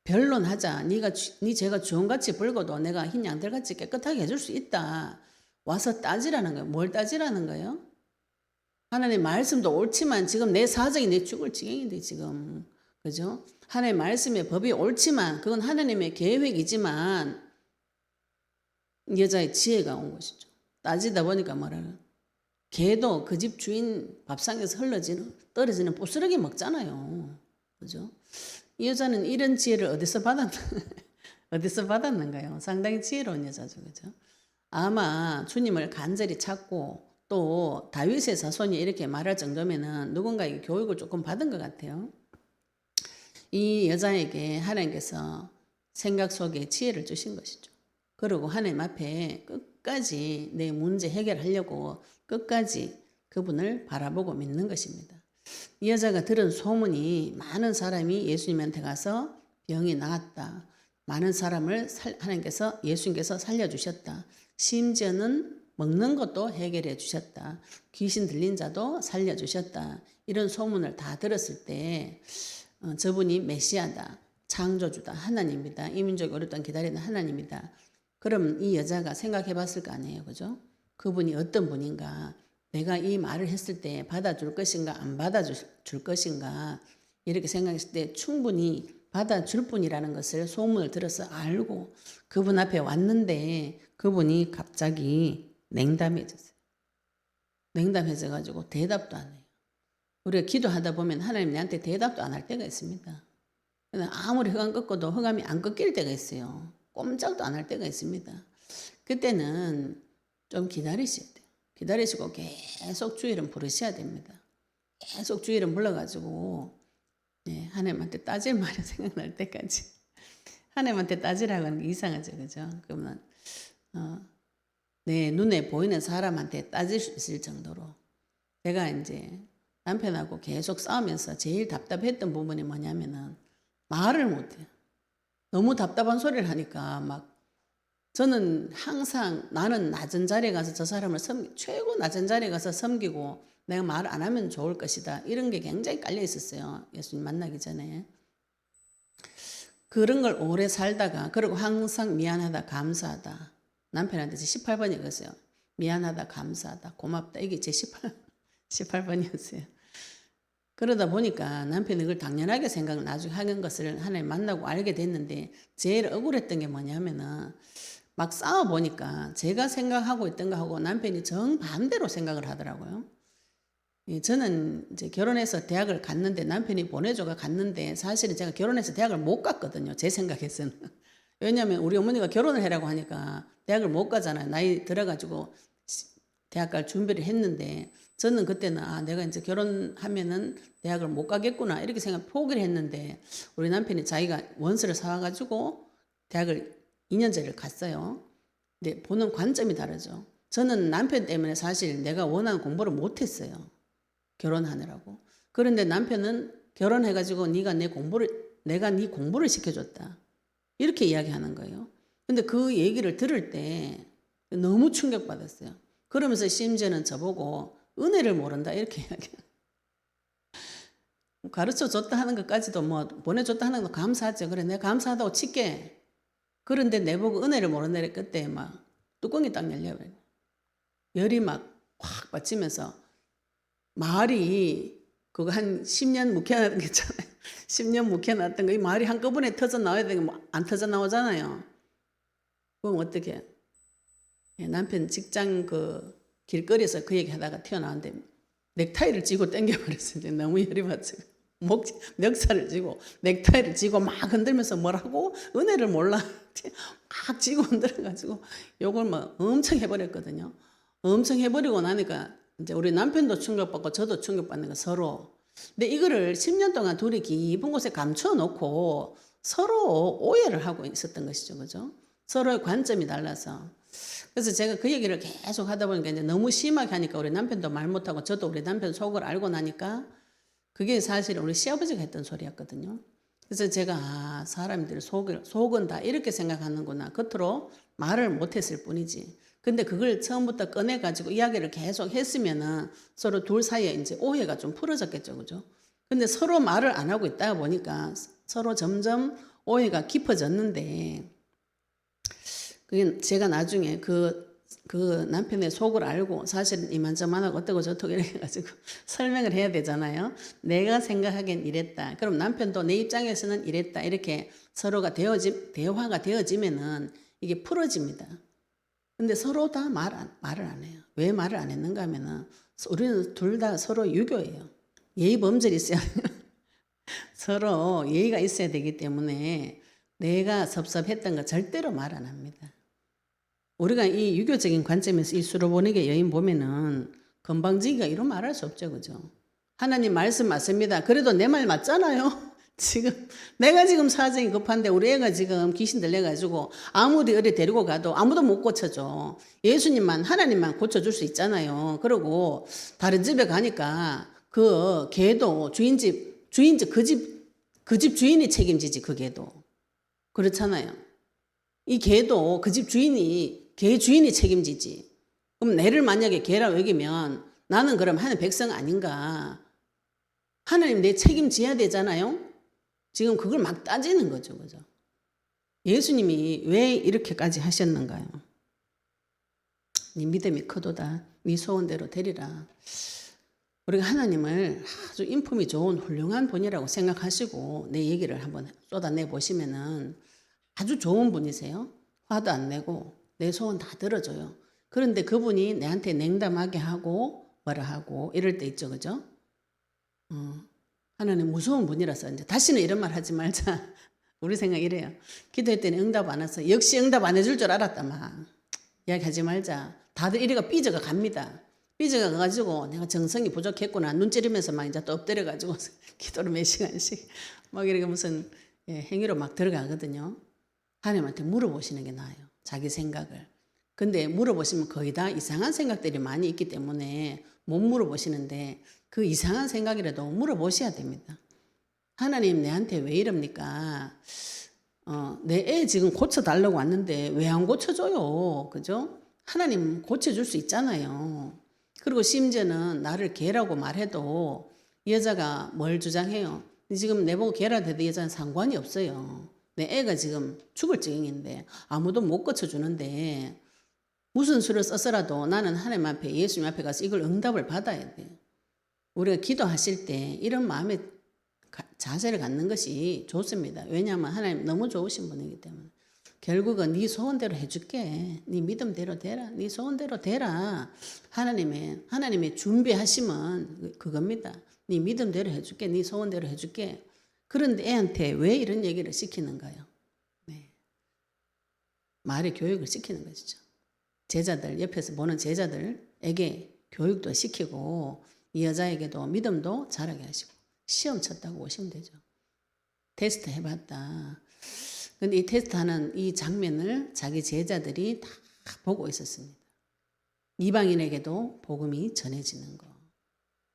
Speaker 1: 변론하자. 네 죄가 주홍같이 붉어도 내가 흰 양털같이 깨끗하게 해줄 수 있다. 와서 따지라는 거예요. 뭘 따지라는 거예요? 하나님 말씀도 옳지만 지금 내 사정이 내 죽을 지경인데 지금 그죠? 하나님 말씀의 법이 옳지만 그건 하나님의 계획이지만 여자의 지혜가 온 것이죠. 따지다 보니까 뭐라는 개도 그 집 주인 밥상에서 떨어지는 부스러기 먹잖아요. 그죠? 이 여자는 이런 지혜를 어디서 받았는가요? 상당히 지혜로운 여자죠. 그죠? 아마 주님을 간절히 찾고 또 다윗의 자손이 이렇게 말할 정도면은 누군가에게 교육을 조금 받은 것 같아요. 이 여자에게 하나님께서 생각 속에 지혜를 주신 것이죠. 그리고 하나님 앞에 끝까지 내 문제 해결하려고 끝까지 그분을 바라보고 믿는 것입니다. 이 여자가 들은 소문이 많은 사람이 예수님한테 가서 병이 나았다. 많은 사람을 예수님께서 살려주셨다. 심지어는 먹는 것도 해결해 주셨다. 귀신 들린 자도 살려주셨다. 이런 소문을 다 들었을 때 저분이 메시아다. 창조주다. 하나님이다. 이 민족이 오랫동안 기다리는 하나님이다. 그럼 이 여자가 생각해 봤을 거 아니에요. 그죠? 그분이 어떤 분인가. 내가 이 말을 했을 때 받아줄 것인가 안 받아줄 것인가 이렇게 생각했을 때 충분히 받아줄 분이라는 것을 소문을 들어서 알고 그분 앞에 왔는데 그분이 갑자기 냉담해졌어요. 냉담해져가지고 대답도 안 해요. 우리가 기도하다 보면 하나님 내한테 대답도 안 할 때가 있습니다. 아무리 흑암 꺾어도 흑암이 안 꺾일 때가 있어요. 꼼짝도 안 할 때가 있습니다. 그때는 좀 기다리셔야 돼요. 기다리시고 계속 주의 이름 부르셔야 됩니다. 계속 주의 이름 불러가지고 하나님한테 따질 말이 생각날 때까지 하나님한테 따지라고 하는 게 이상하죠. 그죠? 그러면 내 눈에 보이는 사람한테 따질 수 있을 정도로 제가 이제 남편하고 계속 싸우면서 제일 답답했던 부분이 뭐냐면은 말을 못해요. 너무 답답한 소리를 하니까 막 저는 항상 나는 낮은 자리에 가서 저 사람을 최고 낮은 자리에 가서 섬기고 내가 말 안 하면 좋을 것이다. 이런 게 굉장히 깔려 있었어요. 예수님 만나기 전에. 그런 걸 오래 살다가 그리고 항상 미안하다 감사하다. 남편한테 18번이었어요. 미안하다 감사하다 고맙다. 이게 제 18번이었어요. 그러다 보니까 남편이 그걸 당연하게 생각을 나중에 하는 것을 하나님 만나고 알게 됐는데 제일 억울했던 게 뭐냐면은 막 싸워보니까 제가 생각하고 있던 거하고 남편이 정반대로 생각을 하더라고요. 저는 이제 결혼해서 대학을 갔는데 남편이 보내줘가 갔는데 사실은 제가 결혼해서 대학을 못 갔거든요. 제 생각에서는. 왜냐하면 우리 어머니가 결혼을 하라고 하니까 대학을 못 가잖아요. 나이 들어가지고 대학 갈 준비를 했는데 저는 그때는 내가 이제 결혼하면은 대학을 못 가겠구나 이렇게 생각 포기를 했는데 우리 남편이 자기가 원서를 사와가지고 대학을 2년제를 갔어요. 근데 보는 관점이 다르죠. 저는 남편 때문에 사실 내가 원하는 공부를 못했어요. 결혼하느라고. 그런데 남편은 결혼해가지고 내가 네 공부를 시켜줬다. 이렇게 이야기하는 거예요. 근데 그 얘기를 들을 때 너무 충격받았어요. 그러면서 심지어는 저보고 은혜를 모른다 이렇게 이야기해요. 가르쳐 줬다 하는 것까지도 뭐 보내줬다 하는 것도 감사하죠. 그래 내가 감사하다고 칠게. 그런데 내보고 은혜를 모른다 그때 막 뚜껑이 딱 열려버려요. 열이 막 확 받치면서 말이 그거 한 10년 묵혀놨던 게 있잖아요. 10년 묵혀놨던 거 이 말이 한꺼번에 터져 나와야 되는 게 안 터져 나오잖아요. 그럼 어떻게 남편 직장 그 길거리에서 그 얘기 하다가 튀어나왔는데 넥타이를 쥐고 당겨버렸어요. 너무 열이 받쳐. 멱살을 쥐고 넥타이를 쥐고 막 흔들면서 뭐라고 은혜를 몰라 막 쥐고 흔들어가지고 요걸 막 엄청 해버렸거든요. 엄청 해버리고 나니까 이제 우리 남편도 충격받고 저도 충격받는 거 서로. 근데 이거를 10년 동안 둘이 깊은 곳에 감춰놓고 서로 오해를 하고 있었던 것이죠. 그죠? 서로의 관점이 달라서. 그래서 제가 그 얘기를 계속 하다 보니까 이제 너무 심하게 하니까 우리 남편도 말 못하고 저도 우리 남편 속을 알고 나니까 그게 사실 우리 시아버지가 했던 소리였거든요. 그래서 제가 사람들이 속은 다 이렇게 생각하는구나. 겉으로 말을 못했을 뿐이지. 근데 그걸 처음부터 꺼내가지고 이야기를 계속 했으면은 서로 둘 사이에 이제 오해가 좀 풀어졌겠죠. 그죠? 근데 서로 말을 안 하고 있다 보니까 서로 점점 오해가 깊어졌는데 그게 제가 나중에 그 남편의 속을 알고 사실은 이만저만하고 어떻고 저떻고 이렇게 해가지고 설명을 해야 되잖아요. 내가 생각하기엔 이랬다. 그럼 남편도 내 입장에서는 이랬다. 이렇게 서로가 대화가 되어지면은 이게 풀어집니다. 근데 서로 다 말을 안 해요. 왜 말을 안 했는가 하면은 우리는 둘 다 서로 유교예요. 예의 범절이 있어야 서로 예의가 있어야 되기 때문에 내가 섭섭했던 거 절대로 말 안 합니다. 우리가 이 유교적인 관점에서 이 수로보니게 여인 보면은 건방지기가 이런 말할 수 없죠. 그죠? 하나님 말씀 맞습니다. 그래도 내 말 맞잖아요. 내가 지금 사정이 급한데 우리 애가 지금 귀신 들려가지고 아무리 어디 데리고 가도 아무도 못 고쳐줘. 예수님만 하나님만 고쳐줄 수 있잖아요. 그리고 다른 집에 가니까 그 개도 그 집 주인이 책임지지. 그 개도 그렇잖아요. 이 개도 그 집 개 주인이 책임지지. 그럼 내를 만약에 개라고 여기면 나는 그럼 하나님 백성 아닌가? 하나님 내 책임져야 되잖아요. 지금 그걸 막 따지는 거죠. 그죠? 예수님이 왜 이렇게까지 하셨는가요? 네 믿음이 크도다. 네 소원대로 되리라. 우리가 하나님을 아주 인품이 좋은 훌륭한 분이라고 생각하시고 내 얘기를 한번 쏟아내 보시면은 아주 좋은 분이세요. 화도 안 내고 내 소원 다 들어줘요. 그런데 그분이 내한테 냉담하게 하고 뭐라 하고 이럴 때 있죠. 그죠? 하나님 무서운 분이라서 이제 다시는 이런 말 하지 말자. 우리 생각 이래요. 기도했더니 응답 안 왔어. 역시 응답 안 해줄 줄 알았다 막. 이야기하지 말자. 다들 이래가 삐져가 갑니다. 삐져가 가지고 내가 정성이 부족했구나 눈 찌르면서 막 이제 또 엎드려 가지고 기도를 몇 시간씩 막 이렇게 무슨 행위로 막 들어가거든요. 하나님한테 물어보시는 게 나아요. 자기 생각을. 근데 물어보시면 거의 다 이상한 생각들이 많이 있기 때문에 못 물어보시는데 그 이상한 생각이라도 물어보셔야 됩니다. 하나님 내한테 왜 이럽니까? 내 애 지금 고쳐달라고 왔는데 왜 안 고쳐줘요? 그죠? 하나님 고쳐줄 수 있잖아요. 그리고 심지어는 나를 개라고 말해도 여자가 뭘 주장해요? 지금 내보고 개라 해도 여자는 상관이 없어요. 내 애가 지금 죽을 지경인데 아무도 못 고쳐주는데 무슨 수를 써서라도 나는 하나님 앞에 예수님 앞에 가서 이걸 응답을 받아야 돼요. 우리가 기도하실 때 이런 마음의 자세를 갖는 것이 좋습니다. 왜냐하면 하나님 너무 좋으신 분이기 때문에. 결국은 네 소원대로 해줄게. 네 믿음대로 되라. 네 소원대로 되라. 하나님의 준비하시면 그겁니다. 네 믿음대로 해줄게. 네 소원대로 해줄게. 그런데 애한테 왜 이런 얘기를 시키는가요? 네. 말의 교육을 시키는 것이죠. 제자들, 옆에서 보는 제자들에게 교육도 시키고 이 여자에게도 믿음도 자라게 하시고 시험 쳤다고 보시면 되죠. 테스트 해봤다. 근데 이 테스트하는 이 장면을 자기 제자들이 다 보고 있었습니다. 이방인에게도 복음이 전해지는 거.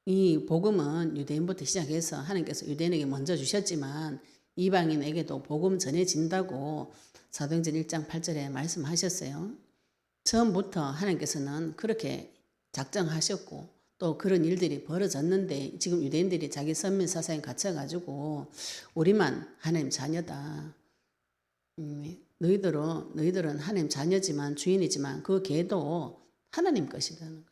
Speaker 1: 이 복음은 유대인부터 시작해서 하나님께서 유대인에게 먼저 주셨지만 이방인에게도 복음 전해진다고 사도행전 1장 8절에 말씀하셨어요. 처음부터 하나님께서는 그렇게 작정하셨고 또 그런 일들이 벌어졌는데 지금 유대인들이 자기 선민 사상에 갇혀가지고 우리만 하나님 자녀다. 너희들은 하나님 자녀지만 주인이지만 그 개도 하나님 것이라는 거예요.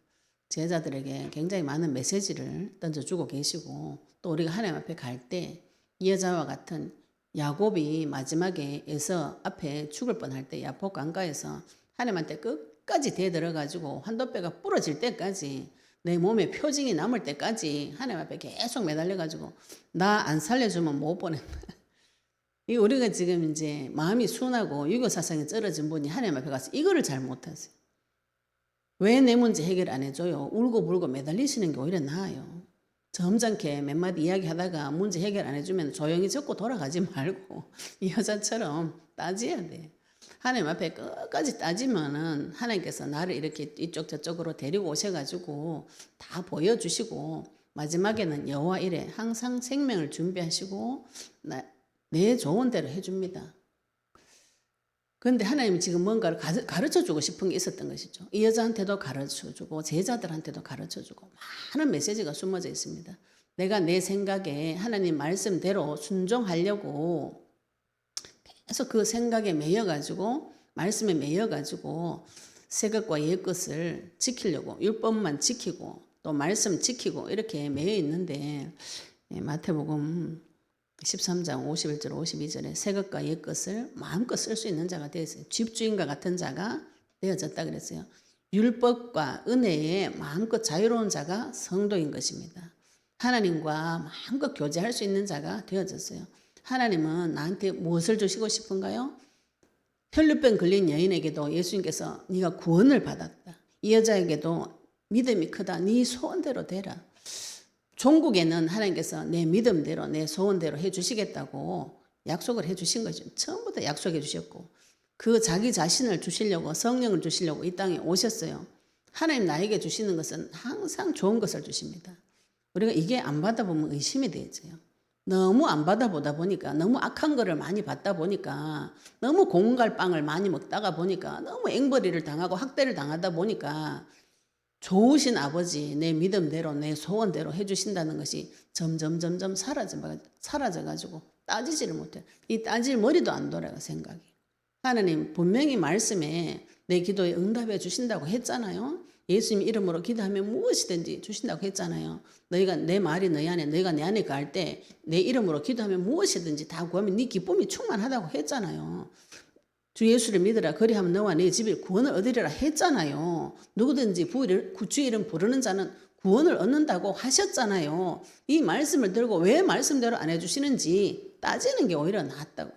Speaker 1: 제자들에게 굉장히 많은 메시지를 던져주고 계시고 또 우리가 하나님 앞에 갈 때 이 여자와 같은 야곱이 마지막에 에서 앞에 죽을 뻔할 때 야복 강가에서 하나님한테 끝까지 대들어가지고 환도뼈가 부러질 때까지 내 몸에 표징이 남을 때까지 하나님 앞에 계속 매달려가지고 나 안 살려주면 못 보낸다. 이 우리가 지금 이제 마음이 순하고 유교 사상에 쩔어진 분이 하나님 앞에 가서 이거를 잘 못하세요. 왜 내 문제 해결 안 해줘요? 울고 불고 매달리시는 게 오히려 나아요. 점잖게 몇 마디 이야기하다가 문제 해결 안 해주면 조용히 적고 돌아가지 말고 이 여자처럼 따져야 돼. 하나님 앞에 끝까지 따지면은 하나님께서 나를 이렇게 이쪽 저쪽으로 데리고 오셔가지고 다 보여주시고 마지막에는 여호와 이래 항상 생명을 준비하시고 내 좋은 대로 해줍니다. 그런데 하나님이 지금 뭔가를 가르쳐주고 싶은 게 있었던 것이죠. 이 여자한테도 가르쳐주고 제자들한테도 가르쳐주고 많은 메시지가 숨어져 있습니다. 내가 내 생각에 하나님 말씀대로 순종하려고 계속 그 생각에 매여가지고 말씀에 매여가지고 새 것과 옛 것을 지키려고 율법만 지키고 또 말씀 지키고 이렇게 매여 있는데 마태복음 13장 51절 52절에 새 것과 옛 것을 마음껏 쓸 수 있는 자가 되었어요. 집주인과 같은 자가 되어졌다 그랬어요. 율법과 은혜에 마음껏 자유로운 자가 성도인 것입니다. 하나님과 마음껏 교제할 수 있는 자가 되어졌어요. 하나님은 나한테 무엇을 주시고 싶은가요? 혈루병 걸린 여인에게도 예수님께서 네가 구원을 받았다. 이 여자에게도 믿음이 크다. 네 소원대로 되라. 종국에는 하나님께서 내 믿음대로 내 소원대로 해주시겠다고 약속을 해주신 거죠. 처음부터 약속해 주셨고 그 자기 자신을 주시려고 성령을 주시려고 이 땅에 오셨어요. 하나님 나에게 주시는 것은 항상 좋은 것을 주십니다. 우리가 이게 안 받아보면 의심이 되어져요. 너무 안 받아보다 보니까 너무 악한 거를 많이 받다 보니까 너무 공갈빵을 많이 먹다가 보니까 너무 앵벌이를 당하고 학대를 당하다 보니까 좋으신 아버지 내 믿음대로 내 소원대로 해주신다는 것이 점점 사라져가지고 따지지를 못해요. 이 따질 머리도 안 돌아가 생각이. 하나님 분명히 말씀에 내 기도에 응답해 주신다고 했잖아요. 예수님 이름으로 기도하면 무엇이든지 주신다고 했잖아요. 너희가 내 말이 너희 안에 너희가 내 안에 갈 때 내 이름으로 기도하면 무엇이든지 다 구하면 네 기쁨이 충만하다고 했잖아요. 주 예수를 믿으라 그리하면 너와 네 집에 구원을 얻으리라 했잖아요. 누구든지 주의 이름 부르는 자는 구원을 얻는다고 하셨잖아요. 이 말씀을 들고 왜 말씀대로 안 해주시는지 따지는 게 오히려 낫다고.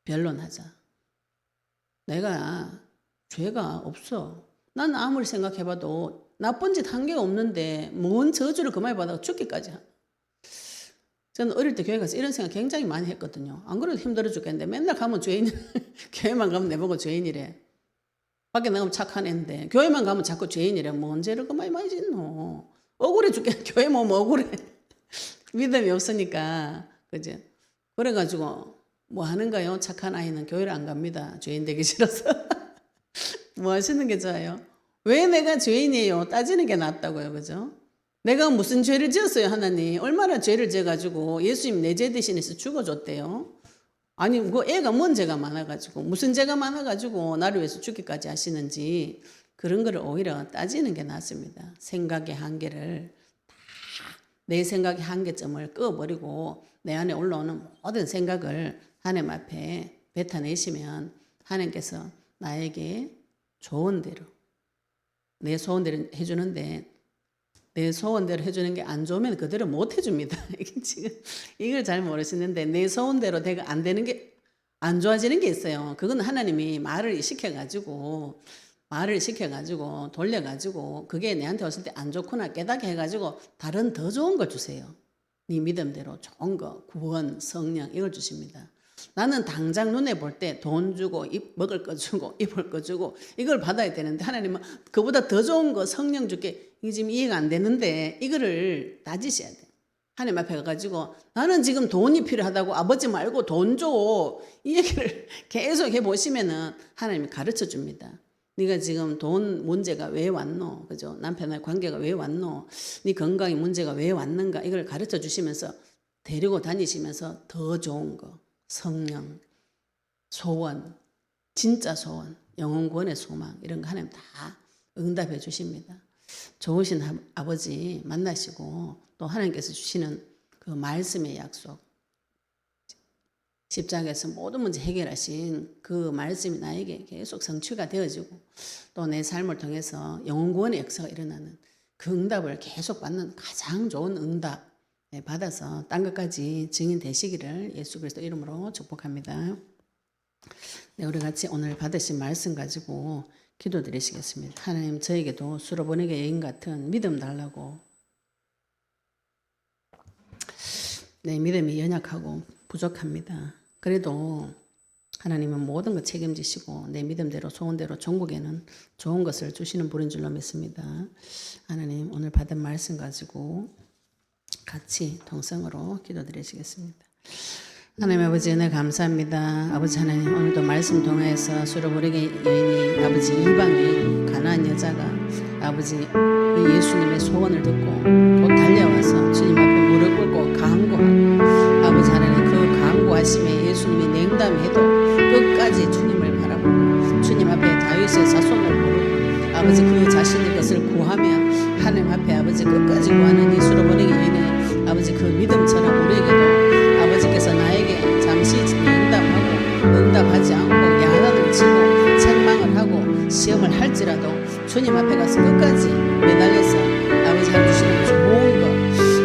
Speaker 1: 변론하자. 내가 죄가 없어. 난 아무리 생각해봐도 나쁜 짓 한 게 없는데 뭔 저주를 그만해 받아가 죽기까지. 저는 어릴 때 교회 가서 이런 생각 굉장히 많이 했거든요. 안 그래도 힘들어 죽겠는데 맨날 가면 죄인, 교회만 가면 내보고 죄인이래. 밖에 나가면 착한 애인데 교회만 가면 자꾸 죄인이래. 뭔 죄를 그만이 많이 짓노. 억울해 죽겠네. 교회 뭐 억울해. 믿음이 없으니까. 그죠? 그래가지고 뭐 하는가요? 착한 아이는 교회를 안 갑니다. 죄인 되기 싫어서. 뭐 하시는 게 좋아요? 왜 내가 죄인이에요? 따지는 게 낫다고요. 그죠? 내가 무슨 죄를 지었어요, 하나님? 얼마나 죄를 지어가지고 예수님 내 죄 대신해서 죽어줬대요. 아니, 그 애가 뭔 죄가 많아가지고, 무슨 죄가 많아가지고 나를 위해서 죽기까지 하시는지 그런 거를 오히려 따지는 게 낫습니다. 생각의 한계를 내 생각의 한계점을 꺼버리고 내 안에 올라오는 모든 생각을 하나님 앞에 뱉어내시면 하나님께서 나에게 좋은 대로 내 소원대로 해주는데 내 소원대로 해주는 게 안 좋으면 그대로 못 해줍니다. 이게 지금 이걸 잘 모르시는데 내 소원대로 내가 안 되는 게 안 좋아지는 게 있어요. 그건 하나님이 말을 시켜가지고 돌려가지고 그게 내한테 왔을 때 안 좋구나 깨닫게 해가지고 다른 더 좋은 걸 주세요. 네 믿음대로 좋은 거, 구원, 성령 이걸 주십니다. 나는 당장 눈에 볼 때 돈 주고 먹을 거 주고 입을 거 주고 이걸 받아야 되는데 하나님은 그보다 더 좋은 거 성령 주게 이게 지금 이해가 안 되는데 이거를 따지셔야 돼. 하나님 앞에 가가지고 나는 지금 돈이 필요하다고 아버지 말고 돈 줘. 이 얘기를 계속 해보시면은 하나님이 가르쳐 줍니다. 네가 지금 돈 문제가 왜 왔노? 그죠? 남편과의 관계가 왜 왔노? 네 건강의 문제가 왜 왔는가? 이걸 가르쳐 주시면서 데리고 다니시면서 더 좋은 거, 성령, 소원, 진짜 소원, 영혼 구원의 소망 이런 거 하나님 다 응답해 주십니다. 좋으신 아버지 만나시고 또 하나님께서 주시는 그 말씀의 약속, 십자가에서 모든 문제 해결하신 그 말씀이 나에게 계속 성취가 되어지고 또 내 삶을 통해서 영혼 구원의 역사가 일어나는 그 응답을 계속 받는 가장 좋은 응답 받아서 딴 것까지 증인 되시기를 예수 그리스도 이름으로 축복합니다. 네, 우리 같이 오늘 받으신 말씀 가지고 기도드리시겠습니다. 하나님 저에게도 수로보내게 여인 같은 믿음 달라고. 내 믿음이 연약하고 부족합니다. 그래도 하나님은 모든 것 책임지시고 내 믿음대로 소원대로 종국에는 좋은 것을 주시는 분인 줄로 믿습니다. 하나님 오늘 받은 말씀 가지고 같이 동성으로 기도드리시겠습니다. 하나님 아버지 은혜 감사합니다. 아버지 하나님 오늘도 말씀 통해서 수로보내게 여인이 아버지 이방 여인 가나안 여자가 아버지 그 예수님의 소원을 듣고 곧 달려와서 주님 앞에 무릎 꿇고 간구하고 아버지 하나님 그 간구하심에 예수님이 냉담해도 끝까지 주님을 바라보고 주님 앞에 다윗의 자손을 부르고 아버지 그 자신의 것을 구하며 하나님 앞에 아버지 끝까지 구하는 이 수로보내게 여인의 아버지 그 믿음처럼 우리에게도 아버지께서 나에게 잠시 응답하지 않고 야단을 치고 책망을 하고 시험을 할지라도 주님 앞에 가서 끝까지 매달려서 아버지 하나님 주시는 좋은 거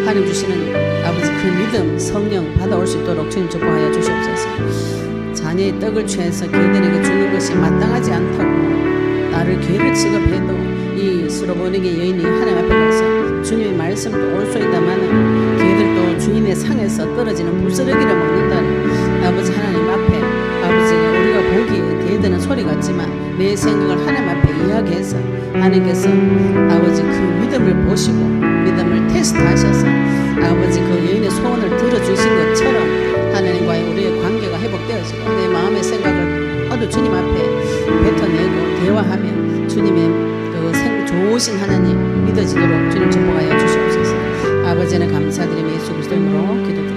Speaker 1: 하나님 주시는 아버지 그 믿음 성령 받아올 수 있도록 주님 축복하여 주시옵소서. 자녀의 떡을 취해서 걔들에게 주는 것이 마땅하지 않다고 나를 괴를 취급해도 이 수로보내게 여인이 하나님 앞에 가서 주님의 말씀도 옳소이다마는 걔들도 주인의 상에서 떨어지는 부스러기를 먹는다는 아버지 하나님 앞에 아버지 우리가 보기에 대드는 소리 같지만 내 생각을 하나님 앞에 이야기해서 하나님께서 아버지 그 믿음을 보시고 믿음을 테스트하셔서 아버지 그 여인의 소원을 들어주신 것처럼 하나님과의 우리의 관계가 회복되어지고 내 마음의 생각을 모두 주님 앞에 뱉어내고 대화하며 주님의 좋으신 하나님 믿어지도록 주님 축복하여 주시옵소서. 아버지는 감사드리며 예수 그리스도 이름으로 기도드립니다.